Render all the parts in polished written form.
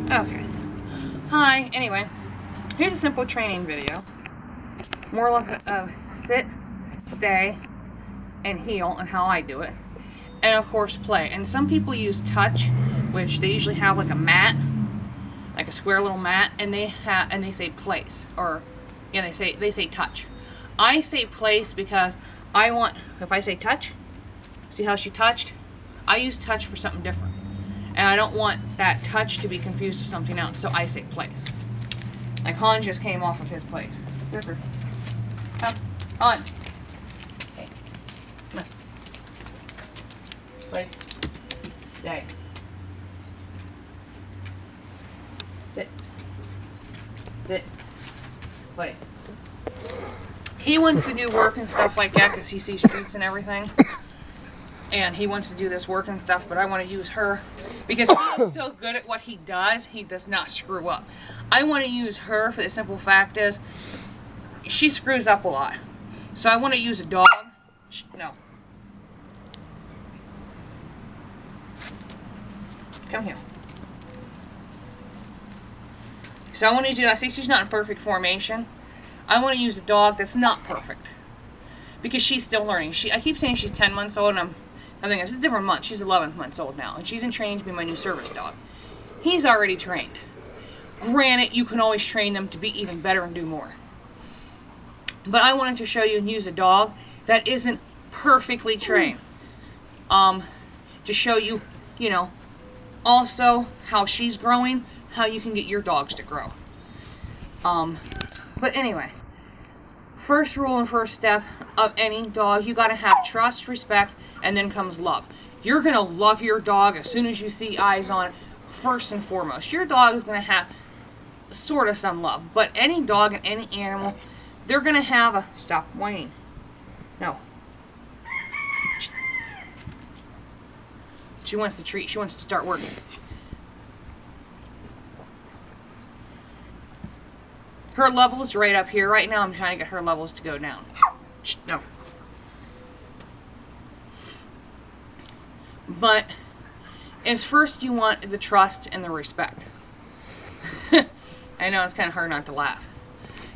Okay. Hi, anyway, here's a simple training video. More like a sit, stay, and heel, and how I do it. And of course play. And some people use touch, which they usually have like a mat, like a square little mat, and they say place, or yeah, they say touch. I say place because I want, if I say touch, see how she touched? I use touch for something different. And I don't want that touch to be confused with something else, so I say place. Like Han just came off of his place. Come on. Okay. Come on. Place. Stay. Sit. Sit. Place. He wants to do work and stuff like that because he sees treats and everything. And he wants to do this work and stuff, but I want to use her because he is so good at what he does not screw up. I want to use her for the simple fact is, she screws up a lot. So I want to use a dog. No. Come here. So I want to use, I see she's not in perfect formation. I want to use a dog that's not perfect. Because she's still learning. I keep saying she's 10 months old, and I'm thinking, this is a different month. She's 11 months old now, and she's in training to be my new service dog. He's already trained. Granted, you can always train them to be even better and do more. But I wanted to show you and use a dog that isn't perfectly trained. To show you, you know, also how she's growing, how you can get your dogs to grow. But anyway, first rule and first step of any dog, you gotta have trust, respect, and then comes love. You're gonna love your dog as soon as you see eyes on it, first and foremost. Your dog is gonna have sort of some love, but any dog and any animal, they're gonna have a, stop whining. No. She wants to treat, she wants to start working. Her level is right up here. Right now I'm trying to get her levels to go down. No. But as first you want the trust and the respect. I know it's kind of hard not to laugh.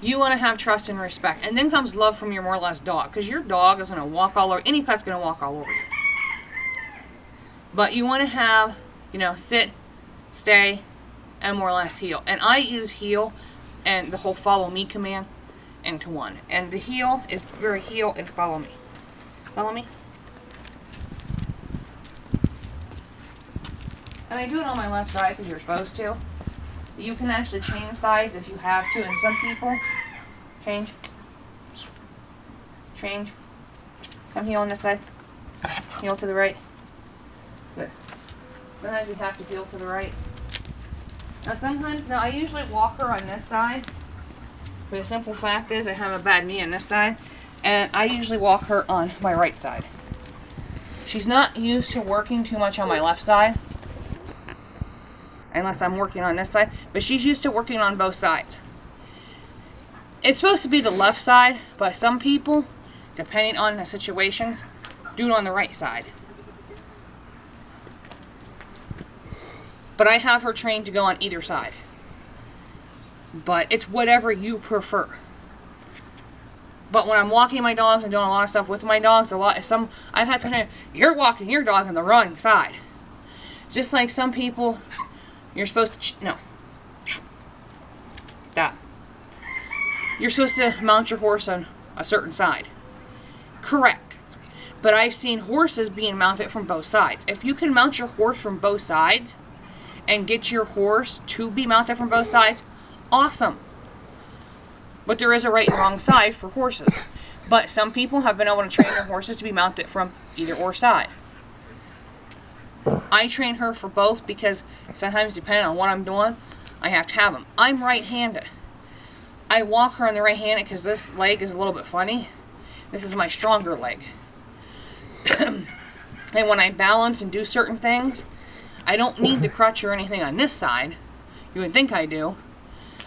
You want to have trust and respect. And then comes love from your more or less dog. Because your dog is going to walk all over. Any pet's going to walk all over you. But you want to have, you know, sit, stay, and more or less heel. And I use heel and the whole follow me command into one. And the heel is very heel and follow me. Follow me. And I do it on my left side because you're supposed to. You can actually change sides if you have to, and some people change. Change. Come heel on this side. Heel to the right. Good. Sometimes we have to heel to the right. Now sometimes, I usually walk her on this side. For the simple fact is I have a bad knee on this side. And I usually walk her on my right side. She's not used to working too much on my left side. Unless I'm working on this side. But she's used to working on both sides. It's supposed to be the left side, but some people, depending on the situations, do it on the right side. But I have her trained to go on either side. But it's whatever you prefer. But when I'm walking my dogs and doing a lot of stuff with my dogs, I've had some, you're walking your dog on the wrong side. Just like some people, you're supposed to, no. Stop. You're supposed to mount your horse on a certain side. Correct. But I've seen horses being mounted from both sides. If you can mount your horse from both sides, and get your horse to be mounted from both sides, awesome. But there is a right and wrong side for horses. But some people have been able to train their horses to be mounted from either or side. I train her for both because sometimes, depending on what I'm doing, I have to have them. I'm right-handed. I walk her on the right-handed because this leg is a little bit funny. This is my stronger leg. And when I balance and do certain things, I don't need the crutch or anything on this side. You would think I do.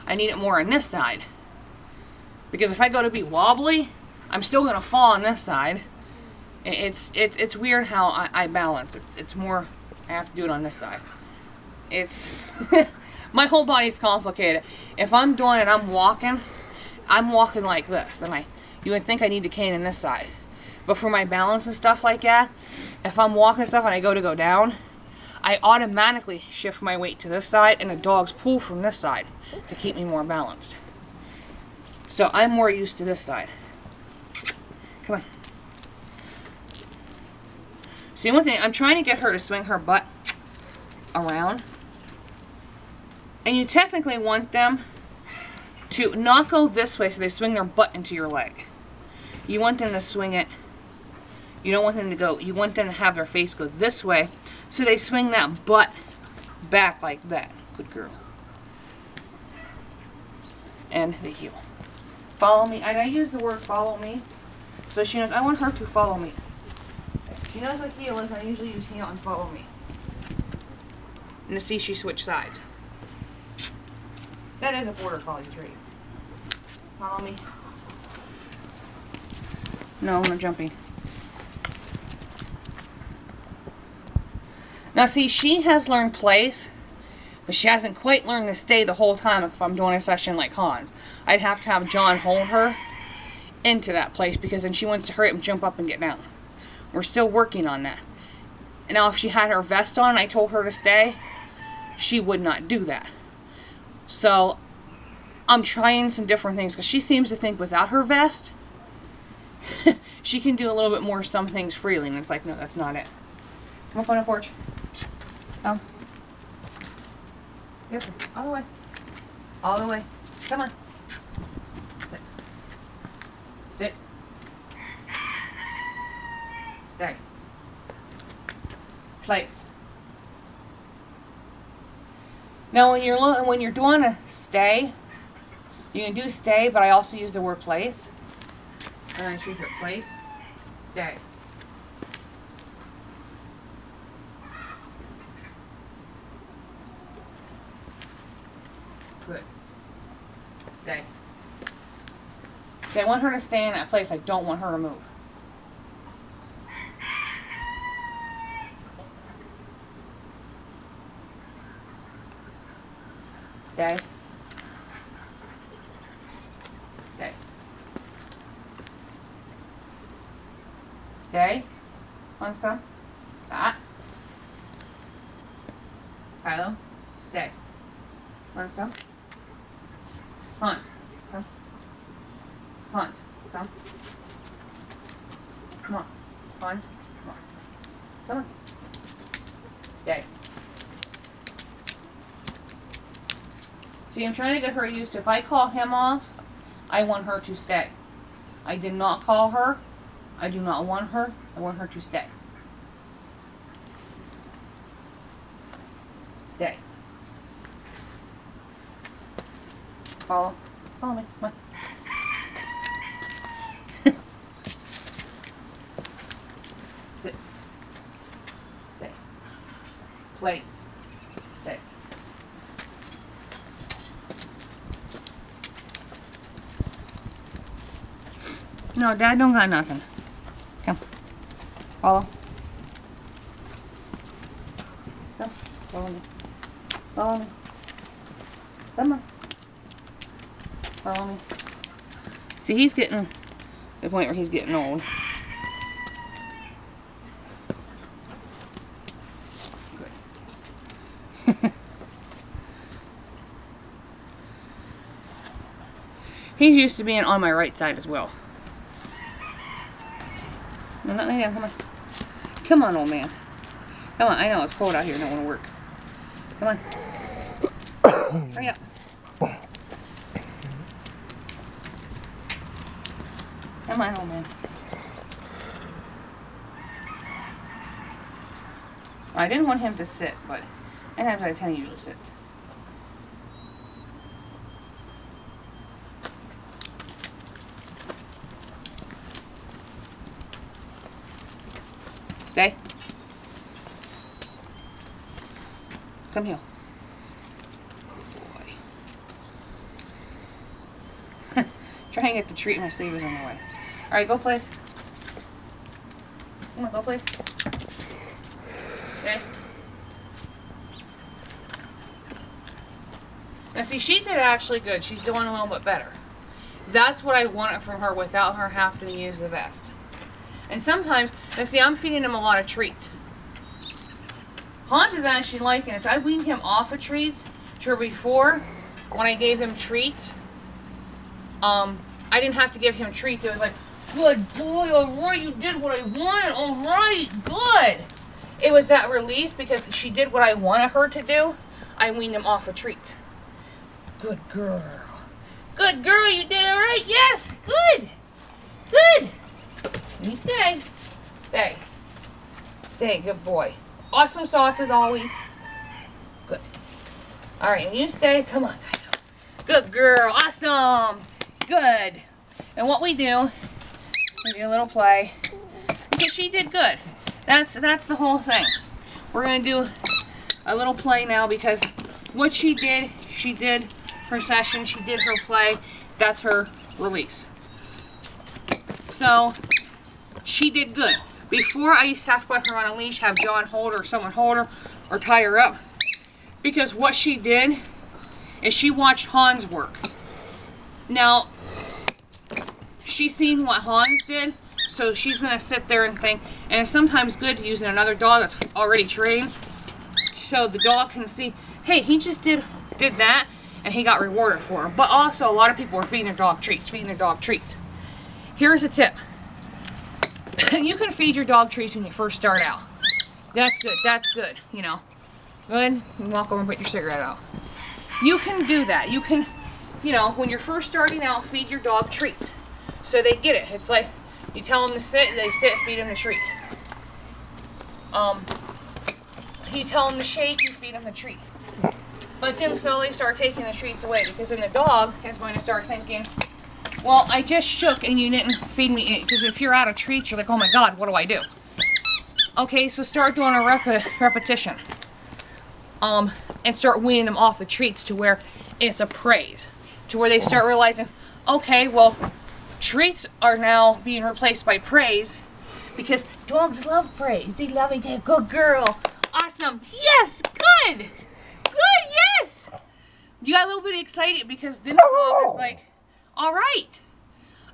I need it more on this side. Because if I go to be wobbly, I'm still going to fall on this side. It's weird how I balance. It's more, I have to do it on this side. It's, My whole body's complicated. If I'm doing it, I'm walking like this, and you would think I need to cane in this side. But for my balance and stuff like that, if I'm walking stuff and I go down, I automatically shift my weight to this side, and the dogs pull from this side to keep me more balanced. So I'm more used to this side. Come on. See, one thing, I'm trying to get her to swing her butt around. And you technically want them to not go this way so they swing their butt into your leg. You want them to swing it. You don't want them to go, you want them to have their face go this way so they swing that butt back like that. Good girl. And the heel. Follow me. And I use the word follow me. So she knows I want her to follow me. She knows what heel is. I usually use heel and follow me. And to see she switch sides. That is a border collie trait. Follow me. No, I'm not jumping. Now see, she has learned place, but she hasn't quite learned to stay the whole time if I'm doing a session like Hans. I'd have to have John hold her into that place because then she wants to hurry up and jump up and get down. We're still working on that. And now if she had her vest on and I told her to stay, she would not do that. So I'm trying some different things because she seems to think without her vest, she can do a little bit more some things freely. And it's like, no, that's not it. Come up on the porch. Come. Yep. All the way. All the way. Come on. Sit. Sit. Stay. Place. Now when you're doing a stay, you can do stay, but I also use the word place. And I choose your place. Stay. Good. Stay. See, I want her to stay in that place. I don't want her to move. Stay. Stay. Stay. Hans, come. That. Kylo. Stay. Hans, come. Hans, come. Hans, come. Come on. Hans, come on. Come on. Stay. See, I'm trying to get her used to, if I call him off, I want her to stay. I did not call her. I do not want her. I want her to stay. Stay. Follow. Follow me. Come on. Sit. Stay. Place. Stay. No, Dad don't got nothing. Come. Follow. Come. Follow me. Follow me. Come on. Follow me. See, he's getting to the point where he's getting old. Good. He's used to being on my right side as well. No, not laying down. Come on. Come on, old man. Come on. I know it's cold out here and don't want to work. Come on. Hurry up. Come on, old man. I didn't want him to sit, but 9 times out of 10 he usually sits. Stay. Come here. Boy. Try and get the treat my sleeve is on the way. Alright, go place. Come on, go place. Stay. Now see, she did actually good. She's doing a little bit better. That's what I wanted from her without her having to use the vest. And sometimes, now see, I'm feeding him a lot of treats. Hans is actually liking this. I weaned him off of treats. Sure, before, when I gave him treats, I didn't have to give him treats. It was like, good boy, alright, you did what I wanted, alright, good. It was that release because she did what I wanted her to do. I weaned him off of treats. Good girl. Good girl, you did alright, yes, good, good. You stay. Stay. Stay, good boy. Awesome sauce as always. Good. Alright, and you stay. Come on. Good girl. Awesome. Good. And what we do a little play. Because she did good. That's the whole thing. We're going to do a little play now because what she did her session, she did her play. That's her release. So, she did good. Before, I used to have to put her on a leash, have John hold her, or someone hold her, or tie her up. Because what she did is she watched Hans work. Now, she's seen what Hans did, so she's going to sit there and think, and it's sometimes good using another dog that's already trained, so the dog can see, hey, he just did that, and he got rewarded for it. But also, a lot of people are feeding their dog treats, Here's a tip. You can feed your dog treats when you first start out. That's good, you know. Good, you walk over and put your cigarette out. You can do that. You can, you know, when you're first starting out, feed your dog treats. So they get it. It's like, you tell them to sit, they sit, feed them the treat. You tell them to shake, you feed them the treat. But then slowly start taking the treats away because then the dog is going to start thinking, well, I just shook and you didn't feed me, because if you're out of treats, you're like, oh my God, what do I do? Okay, so start doing a repetition. And start weaning them off the treats to where it's a praise. To where they start realizing, okay, well, treats are now being replaced by praise because dogs love praise. They love it. They're a good girl. Awesome. Yes, good. Good, yes. You got a little bit excited because then the dog is like, all right,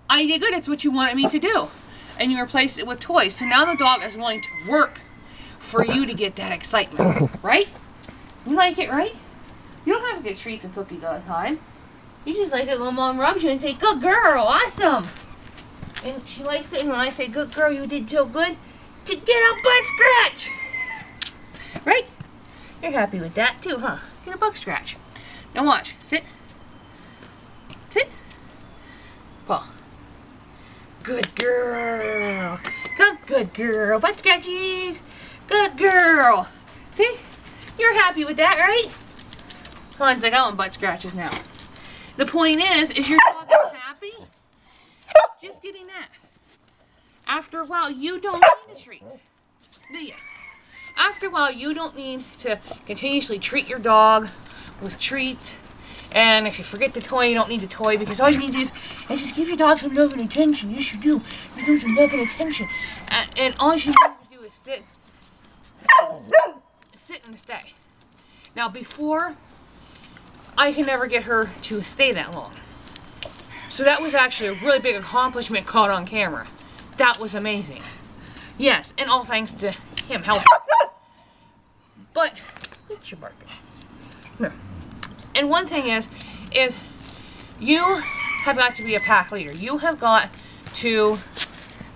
I did good. It's what you wanted me to do. And you replace it with toys. So now the dog is willing to work for you to get that excitement, right? You like it, right? You don't have to get treats and cookies all the time. You just like it when Mom rubs you and say, good girl, awesome. And she likes it when I say, good girl, you did so good to get a butt scratch. Right? You're happy with that too, huh? Get a butt scratch. Now watch. Sit. Sit. Paw. Good girl. Good girl. Butt scratchies. Good girl. See? You're happy with that, right? Han's like, I want butt scratches now. The point is your dog is happy? Just getting that. After a while, you don't need the treats, do you? After a while, you don't need to continuously treat your dog with treats. And if you forget the toy, you don't need the toy because all you need to do is just give your dog some love and attention. Yes, you do. Give them some love and attention. And all you need to do is sit and stay. Now, before, I can never get her to stay that long. So that was actually a really big accomplishment caught on camera. That was amazing. Yes, and all thanks to him helping. But, what's your barking? No. And one thing is you have got to be a pack leader. You have got to,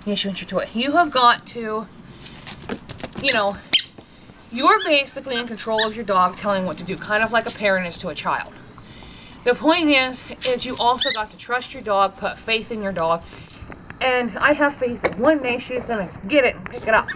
yes, you want your toy. You have got to, you know, you're basically in control of your dog, telling what to do, kind of like a parent is to a child. The point is you also got to trust your dog, put faith in your dog, and I have faith that one day she's going to get it and pick it up.